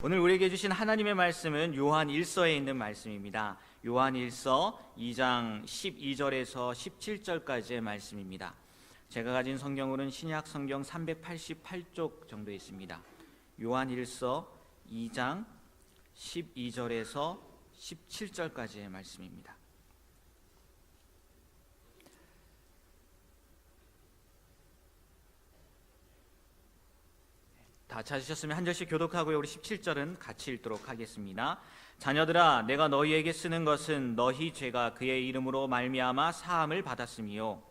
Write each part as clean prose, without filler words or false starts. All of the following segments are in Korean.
오늘 우리에게 주신 하나님의 말씀은 요한 1서에 있는 말씀입니다. 요한 1서 2장 12절에서 17절까지의 말씀입니다. 제가 가진 성경으로는 신약 성경 388쪽 정도 있습니다. 요한 1서 2장 12절에서 17절까지의 말씀입니다. 다 찾으셨으면 한 절씩 교독하고요. 우리 17절은 같이 읽도록 하겠습니다. 자녀들아, 내가 너희에게 쓰는 것은 너희 죄가 그의 이름으로 말미암아 사함을 받았음이요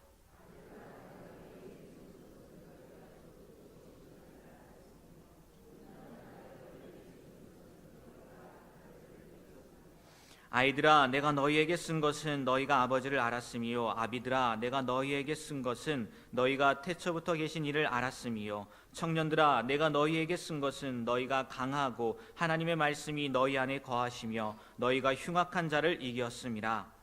아이들아, 내가 너희에게 쓴 것은 너희가 아버지를 알았음이요 아비들아, 내가 너희에게 쓴 것은 너희가 태초부터 계신 이를 알았음이요 청년들아, 내가 너희에게 쓴 것은 너희가 강하고 하나님의 말씀이 너희 안에 거하시며 너희가 흉악한 자를 이겼음이라.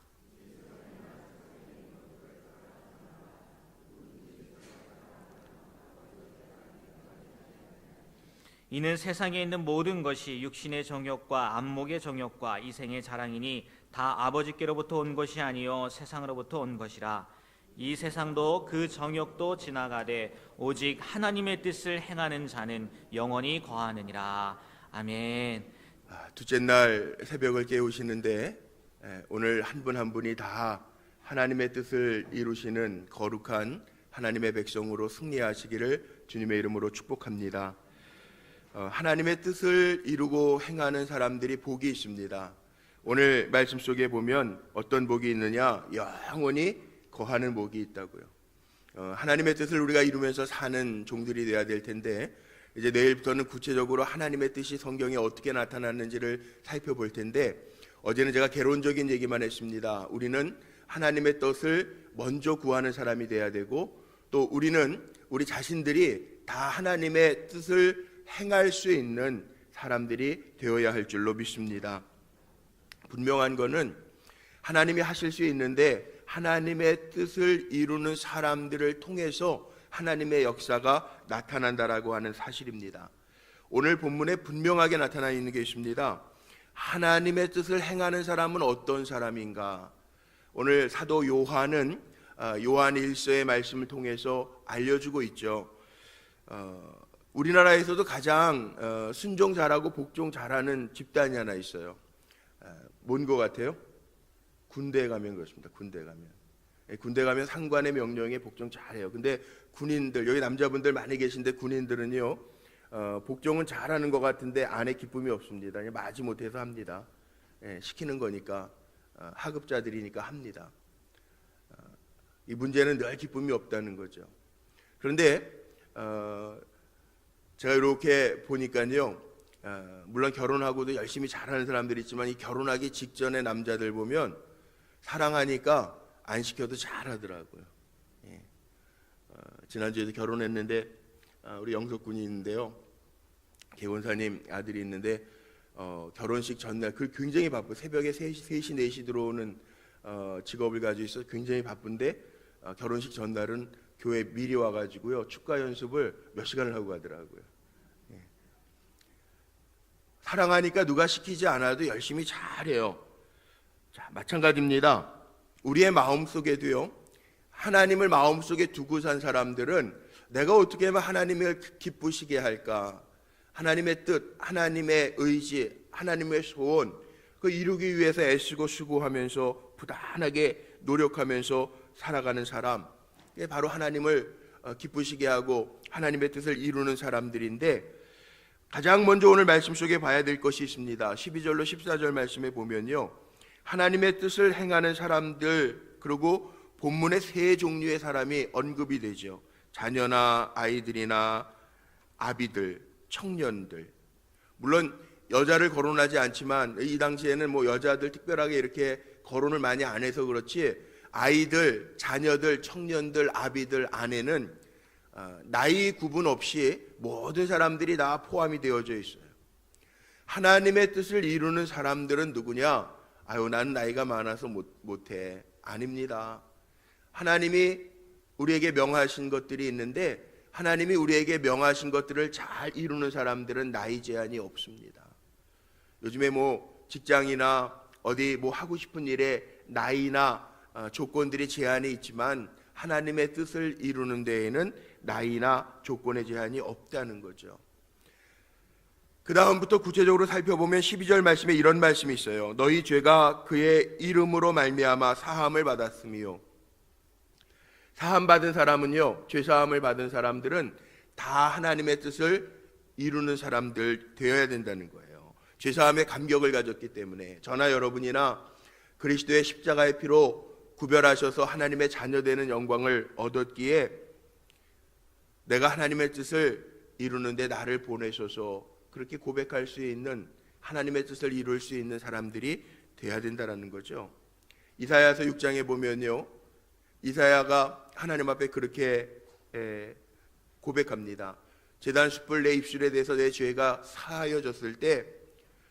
이는 세상에 있는 모든 것이 육신의 정욕과 안목의 정욕과 이생의 자랑이니 다 아버지께로부터 온 것이 아니요 세상으로부터 온 것이라. 이 세상도 그 정욕도 지나가되 오직 하나님의 뜻을 행하는 자는 영원히 거하느니라. 아멘. 둘째 날 새벽을 깨우시는데 오늘 한 분 한 분이 다 하나님의 뜻을 이루시는 거룩한 하나님의 백성으로 승리하시기를 주님의 이름으로 축복합니다. 하나님의 뜻을 이루고 행하는 사람들이 복이 있습니다. 오늘 말씀 속에 보면 어떤 복이 있느냐? 영원히 거하는 복이 있다고요. 하나님의 뜻을 우리가 이루면서 사는 종들이 되어야 될 텐데, 이제 내일부터는 구체적으로 하나님의 뜻이 성경에 어떻게 나타났는지를 살펴볼 텐데, 어제는 제가 개론적인 얘기만 했습니다. 우리는 하나님의 뜻을 먼저 구하는 사람이 돼야 되고, 또 우리는 우리 자신들이 다 하나님의 뜻을 행할 수 있는 사람들이 되어야 할 줄로 믿습니다. 분명한 것은 하나님이 하실 수 있는데 하나님의 뜻을 이루는 사람들을 통해서 하나님의 역사가 나타난다라고 하는 사실입니다. 오늘 본문에 분명하게 나타나 있는 게 있습니다. 하나님의 뜻을 행하는 사람은 어떤 사람인가? 오늘 사도 요한은 요한 1서의 말씀을 통해서 알려주고 있죠. 우리나라에서도 가장 순종 잘하고 복종 잘하는 집단이 하나 있어요. 뭔 것 같아요? 군대에 가면 그렇습니다. 군대 가면 상관의 명령에 복종 잘해요. 근데 군인들, 여기 남자분들 많이 계신데 군인들은요, 복종은 잘하는 것 같은데 안에 기쁨이 없습니다. 마지 못해서 합니다. 시키는 거니까, 하급자들이니까 합니다. 이 문제는 늘 기쁨이 없다는 거죠. 그런데 제가 이렇게 보니까요, 물론 결혼하고도 열심히 잘하는 사람들이 있지만 이 결혼하기 직전의 남자들 보면 사랑하니까 안 시켜도 잘하더라고요. 지난주에도 결혼했는데 우리 영석 군이 있는데요, 개원사님 아들이 있는데 결혼식 전날 그 굉장히 바쁘, 새벽에 3시 4시 들어오는 직업을 가지고 있어서 굉장히 바쁜데 결혼식 전날은 교회 미리 와가지고요 축가 연습을 몇 시간을 하고 가더라고요. 사랑하니까 누가 시키지 않아도 열심히 잘해요. 자, 마찬가지입니다. 우리의 마음속에도요, 하나님을 마음속에 두고 산 사람들은 내가 어떻게 하면 하나님을 기쁘시게 할까? 하나님의 뜻, 하나님의 의지, 하나님의 소원, 그 이루기 위해서 애쓰고 수고하면서 부단하게 노력하면서 살아가는 사람, 이게 바로 하나님을 기쁘시게 하고 하나님의 뜻을 이루는 사람들인데, 가장 먼저 오늘 말씀 속에 봐야 될 것이 있습니다. 12절로 14절 말씀에 보면요, 하나님의 뜻을 행하는 사람들, 그리고 본문에 세 종류의 사람이 언급이 되죠. 자녀나 아이들이나 아비들, 청년들. 물론 여자를 거론하지 않지만 이 당시에는 뭐 여자들 특별하게 이렇게 거론을 많이 안 해서 그렇지, 아이들, 자녀들, 청년들, 아비들 안에는 나이 구분 없이 모든 사람들이 다 포함이 되어져 있어요. 하나님의 뜻을 이루는 사람들은 누구냐? 나는 나이가 많아서 못해. 아닙니다. 하나님이 우리에게 명하신 것들이 있는데 하나님이 우리에게 명하신 것들을 잘 이루는 사람들은 나이 제한이 없습니다. 요즘에 뭐 직장이나 어디 뭐 하고 싶은 일에 나이나 조건들이 제한이 있지만 하나님의 뜻을 이루는 데에는 나이나 조건의 제한이 없다는 거죠. 그 다음부터 구체적으로 살펴보면 12절 말씀에 이런 말씀이 있어요. 너희 죄가 그의 이름으로 말미암아 사함을 받았으며, 사함받은 사람은요, 죄사함을 받은 사람들은 다 하나님의 뜻을 이루는 사람들 되어야 된다는 거예요. 죄사함의 감격을 가졌기 때문에 저나 여러분이나 그리스도의 십자가의 피로 구별하셔서 하나님의 자녀되는 영광을 얻었기에 내가 하나님의 뜻을 이루는데 나를 보내셔서 그렇게 고백할 수 있는, 하나님의 뜻을 이룰 수 있는 사람들이 돼야 된다는 거죠. 이사야서 6장에 보면요, 이사야가 하나님 앞에 그렇게 고백합니다. 제단 숯불 내 입술에 대해서 내 죄가 사하여졌을 때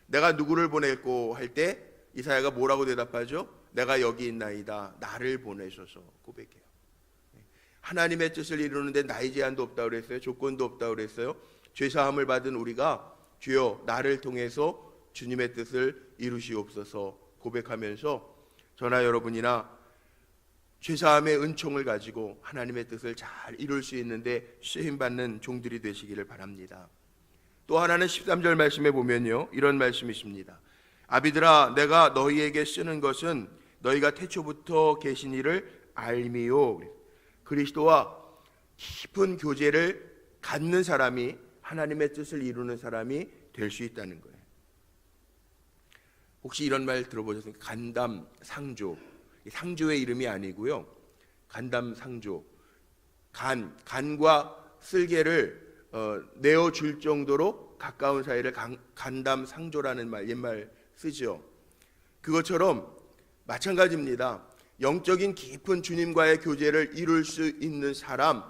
내가 누구를 보낼고 할 때 이사야가 뭐라고 대답하죠? 내가 여기 있나이다, 나를 보내셔서 고백해요. 하나님의 뜻을 이루는데 나이 제한도 없다고 그랬어요. 조건도 없다고 그랬어요. 죄사함을 받은 우리가 주여 나를 통해서 주님의 뜻을 이루시옵소서 고백하면서 저나 여러분이나 죄사함의 은총을 가지고 하나님의 뜻을 잘 이룰 수 있는데 쓰임받는 종들이 되시기를 바랍니다. 또 하나는 13절 말씀에 보면요, 이런 말씀이 있습니다. 아비들아, 내가 너희에게 쓰는 것은 너희가 태초부터 계신 이를 알미요. 그리스도와 깊은 교제를 갖는 사람이 하나님의 뜻을 이루는 사람이 될 수 있다는 거예요. 혹시 이런 말 들어보셨습니까? 간담상조. 상조의 이름이 아니고요, 간담상조. 간과 쓸개를 내어줄 정도로 가까운 사이를 간담상조라는 말, 옛말 쓰죠. 그것처럼 마찬가지입니다. 영적인 깊은 주님과의 교제를 이룰 수 있는 사람,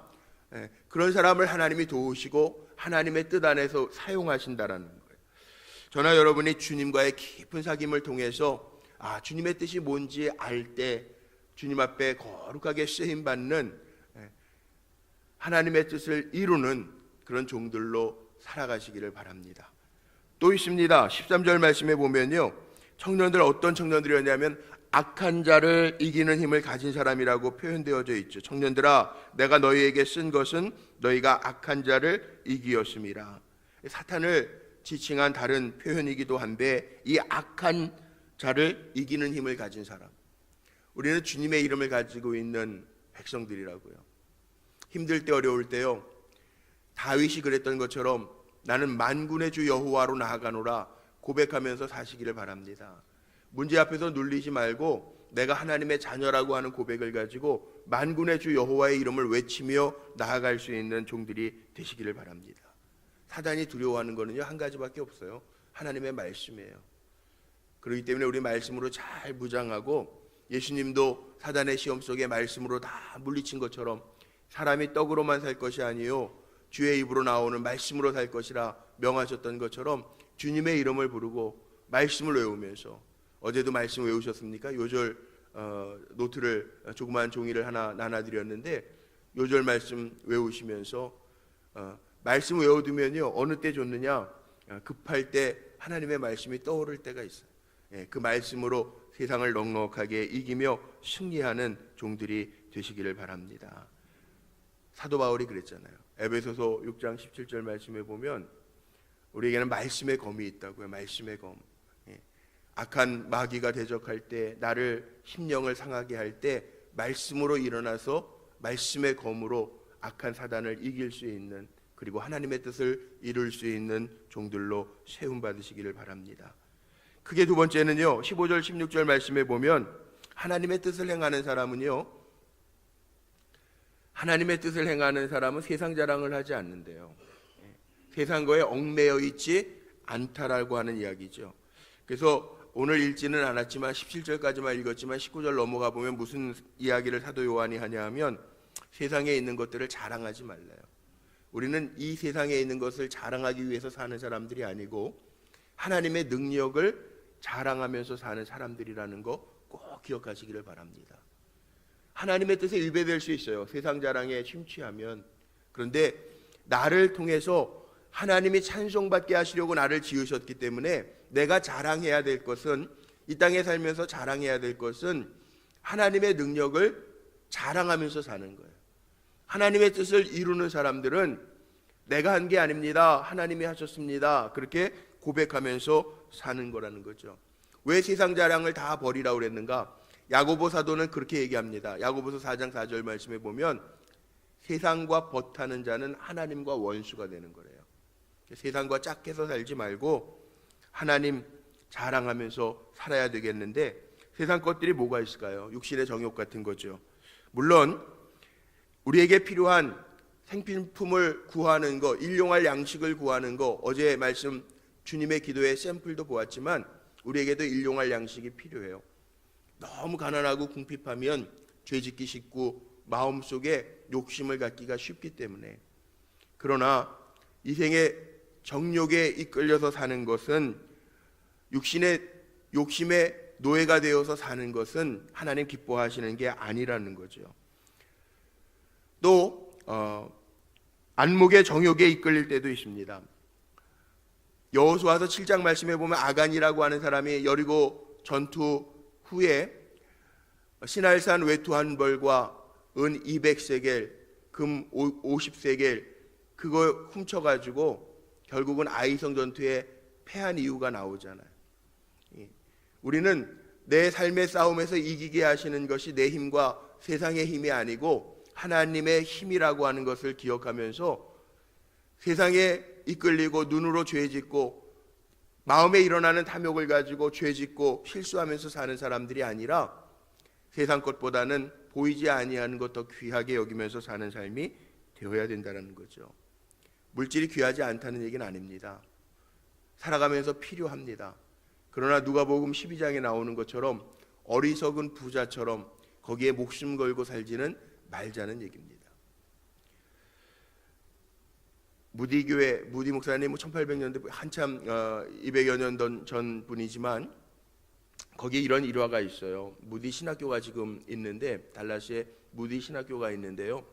그런 사람을 하나님이 도우시고 하나님의 뜻 안에서 사용하신다라는 거예요. 저나 여러분이 주님과의 깊은 사귐을 통해서 주님의 뜻이 뭔지 알 때 주님 앞에 거룩하게 쓰임받는, 하나님의 뜻을 이루는 그런 종들로 살아가시기를 바랍니다. 또 있습니다. 13절 말씀에 보면요, 청년들, 어떤 청년들이었냐면 악한 자를 이기는 힘을 가진 사람이라고 표현되어져 있죠. 청년들아, 내가 너희에게 쓴 것은 너희가 악한 자를 이기었음이라. 사탄을 지칭한 다른 표현이기도 한데, 이 악한 자를 이기는 힘을 가진 사람, 우리는 주님의 이름을 가지고 있는 백성들이라고요. 힘들 때, 어려울 때요, 다윗이 그랬던 것처럼 나는 만군의 주 여호와로 나아가노라 고백하면서 사시기를 바랍니다. 문제 앞에서 눌리지 말고 내가 하나님의 자녀라고 하는 고백을 가지고 만군의 주 여호와의 이름을 외치며 나아갈 수 있는 종들이 되시기를 바랍니다. 사단이 두려워하는 거는요, 한 가지밖에 없어요. 하나님의 말씀이에요. 그렇기 때문에 우리 말씀으로 잘 무장하고, 예수님도 사단의 시험 속에 말씀으로 다 물리친 것처럼 사람이 떡으로만 살 것이 아니요 주의 입으로 나오는 말씀으로 살 것이라 명하셨던 것처럼 주님의 이름을 부르고 말씀을 외우면서, 어제도 말씀 외우셨습니까? 요절 노트를, 조그마한 종이를 하나 나눠드렸는데 요절 말씀 외우시면서 말씀 외워두면요, 어느 때 좋느냐, 급할 때 하나님의 말씀이 떠오를 때가 있어요. 그 말씀으로 세상을 넉넉하게 이기며 승리하는 종들이 되시기를 바랍니다. 사도 바울이 그랬잖아요. 에베소서 6장 17절 말씀에 보면 우리에게는 말씀의 검이 있다고요. 말씀의 검. 악한 마귀가 대적할 때, 나를 심령을 상하게 할 때 말씀으로 일어나서 말씀의 검으로 악한 사단을 이길 수 있는, 그리고 하나님의 뜻을 이룰 수 있는 종들로 세움 받으시기를 바랍니다. 크게 두 번째는요, 15절 16절 말씀에 보면 하나님의 뜻을 행하는 사람은요, 하나님의 뜻을 행하는 사람은 세상 자랑을 하지 않는데요, 세상 거에 얽매여 있지 않다라고 하는 이야기죠. 그래서 오늘 읽지는 않았지만 17절까지만 읽었지만 19절 넘어가 보면 무슨 이야기를 사도 요한이 하냐 하면, 세상에 있는 것들을 자랑하지 말라요. 우리는 이 세상에 있는 것을 자랑하기 위해서 사는 사람들이 아니고 하나님의 능력을 자랑하면서 사는 사람들이라는 거 꼭 기억하시기를 바랍니다. 하나님의 뜻에 위배될 수 있어요, 세상 자랑에 심취하면. 그런데 나를 통해서 하나님이 찬송받게 하시려고 나를 지으셨기 때문에 내가 자랑해야 될 것은, 이 땅에 살면서 자랑해야 될 것은 하나님의 능력을 자랑하면서 사는 거예요. 하나님의 뜻을 이루는 사람들은 내가 한 게 아닙니다, 하나님이 하셨습니다, 그렇게 고백하면서 사는 거라는 거죠. 왜 세상 자랑을 다 버리라고 그랬는가? 야고보 사도는 그렇게 얘기합니다. 야고보서 4장 4절 말씀에 보면 세상과 벗하는 자는 하나님과 원수가 되는 거래요. 세상과 짝해서 살지 말고 하나님 자랑하면서 살아야 되겠는데, 세상 것들이 뭐가 있을까요? 육신의 정욕 같은 거죠. 물론 우리에게 필요한 생필품을 구하는 거, 일용할 양식을 구하는 거, 어제 말씀 주님의 기도의 샘플도 보았지만 우리에게도 일용할 양식이 필요해요. 너무 가난하고 궁핍하면 죄짓기 쉽고 마음속에 욕심을 갖기가 쉽기 때문에. 그러나 이생의 정욕에 이끌려서 사는 것은, 육신의 욕심의 노예가 되어서 사는 것은 하나님 기뻐하시는 게 아니라는 거죠. 또 안목의 정욕에 이끌릴 때도 있습니다. 여호수아서 7장 말씀에 보면 아간이라고 하는 사람이 여리고 전투 후에 시날산 외투 한 벌과 은 200세겔, 금 50세겔 그거 훔쳐가지고 결국은 아이성 전투에 패한 이유가 나오잖아요. 우리는 내 삶의 싸움에서 이기게 하시는 것이 내 힘과 세상의 힘이 아니고 하나님의 힘이라고 하는 것을 기억하면서 세상에 이끌리고 눈으로 죄짓고 마음에 일어나는 탐욕을 가지고 죄짓고 실수하면서 사는 사람들이 아니라 세상 것보다는 보이지 아니하는 것 더 귀하게 여기면서 사는 삶이 되어야 된다는 거죠. 물질이 귀하지 않다는 얘기는 아닙니다. 살아가면서 필요합니다. 그러나 누가복음 12장에 나오는 것처럼 어리석은 부자처럼 거기에 목숨 걸고 살지는 말자는 얘기입니다. 무디 교회, 무디 목사님 1800년대 한참 200여 년 전 분이지만 거기에 이런 일화가 있어요. 무디 신학교가 지금 있는데, 달라스에 무디 신학교가 있는데요.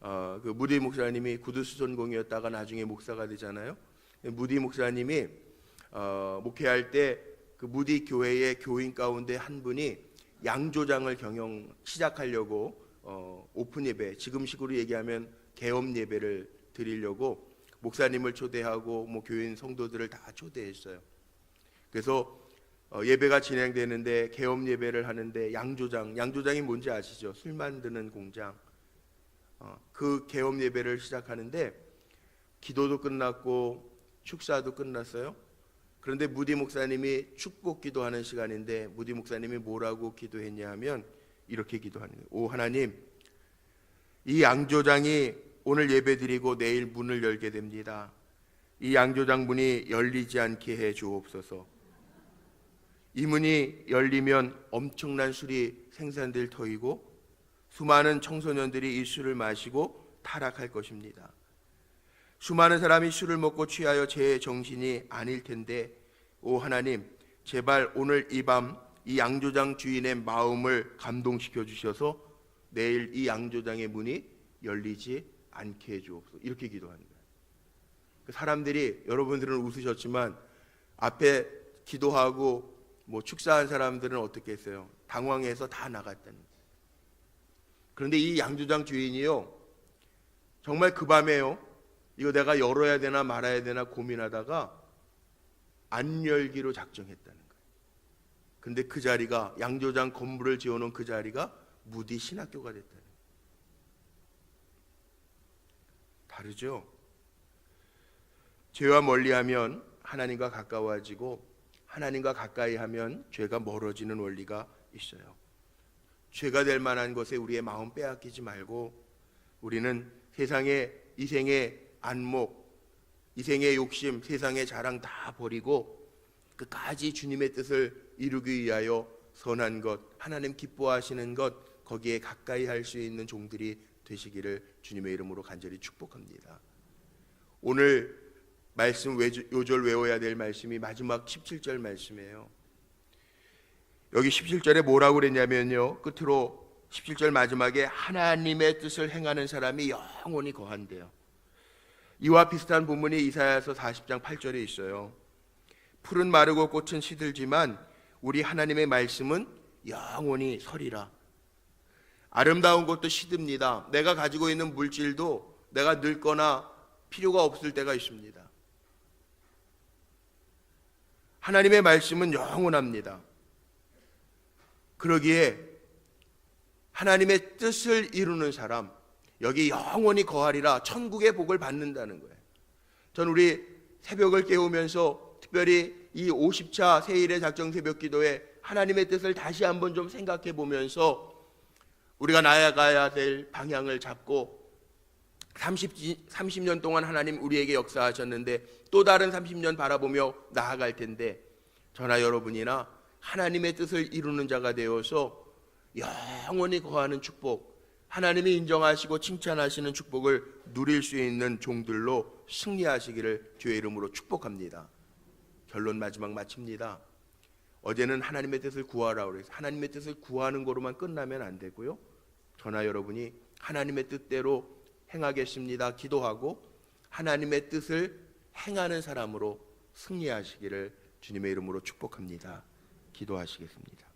그 무디 목사님이 구두수 전공이었다가 나중에 목사가 되잖아요. 무디 목사님이 목회할 때 그 무디 교회의 교인 가운데 한 분이 양조장을 시작하려고 오픈 예배, 지금식으로 얘기하면 개업 예배를 드리려고 목사님을 초대하고 교인 성도들을 다 초대했어요. 그래서 예배가 진행되는데 개업 예배를 하는데 양조장이 뭔지 아시죠? 술 만드는 공장. 그 개업 예배를 시작하는데 기도도 끝났고 축사도 끝났어요. 그런데 무디 목사님이 축복 기도하는 시간인데 무디 목사님이 뭐라고 기도했냐 하면 이렇게 기도하는 거예요. 오 하나님, 이 양조장이 오늘 예배드리고 내일 문을 열게 됩니다. 이 양조장 문이 열리지 않게 해 주옵소서. 이 문이 열리면 엄청난 술이 생산될 터이고 수많은 청소년들이 이 술을 마시고 타락할 것입니다. 수많은 사람이 술을 먹고 취하여 제 정신이 아닐 텐데 오 하나님, 제발 오늘 이 밤 이 양조장 주인의 마음을 감동시켜 주셔서 내일 이 양조장의 문이 열리지 않게 해주옵소서. 이렇게 기도하는 거예요. 사람들이, 여러분들은 웃으셨지만 앞에 기도하고 축사한 사람들은 어떻게 했어요? 당황해서 다 나갔다는 거예요. 그런데 이 양조장 주인이요, 정말 그 밤에요, 이거 내가 열어야 되나 말아야 되나 고민하다가 안 열기로 작정했다는 거예요. 근데 그 자리가, 양조장 건물을 지어놓은 그 자리가 무디 신학교가 됐다는 거예요. 다르죠? 죄와 멀리하면 하나님과 가까워지고 하나님과 가까이 하면 죄가 멀어지는 원리가 있어요. 죄가 될 만한 것에 우리의 마음 빼앗기지 말고 우리는 세상의 이생의 안목, 이생의 욕심, 세상의 자랑 다 버리고 끝까지 주님의 뜻을 이루기 위하여 선한 것, 하나님 기뻐하시는 것, 거기에 가까이 할 수 있는 종들이 되시기를 주님의 이름으로 간절히 축복합니다. 오늘 말씀 요절 외워야 될 말씀이 마지막 17절 말씀이에요. 여기 17절에 뭐라고 그랬냐면요, 끝으로 17절 마지막에 하나님의 뜻을 행하는 사람이 영원히 거한대요. 이와 비슷한 본문이 이사야서 40장 8절에 있어요. 풀은 마르고 꽃은 시들지만 우리 하나님의 말씀은 영원히 서리라. 아름다운 것도 시듭니다. 내가 가지고 있는 물질도 내가 늙거나 필요가 없을 때가 있습니다. 하나님의 말씀은 영원합니다. 그러기에 하나님의 뜻을 이루는 사람, 여기 영원히 거하리라, 천국의 복을 받는다는 거예요. 전 우리 새벽을 깨우면서 특별히 이 50차 세일의 작정 새벽 기도에 하나님의 뜻을 다시 한번 좀 생각해 보면서 우리가 나아가야 될 방향을 잡고 30년 동안 하나님 우리에게 역사하셨는데 또 다른 30년 바라보며 나아갈 텐데 저나 여러분이나 하나님의 뜻을 이루는 자가 되어서 영원히 거하는 축복, 하나님이 인정하시고 칭찬하시는 축복을 누릴 수 있는 종들로 승리하시기를 주의 이름으로 축복합니다. 결론 마지막 마칩니다. 어제는 하나님의 뜻을 구하라고 그래서 하나님의 뜻을 구하는 거로만 끝나면 안 되고요. 저나 여러분이 하나님의 뜻대로 행하겠습니다 기도하고 하나님의 뜻을 행하는 사람으로 승리하시기를 주님의 이름으로 축복합니다. 기도하시겠습니다.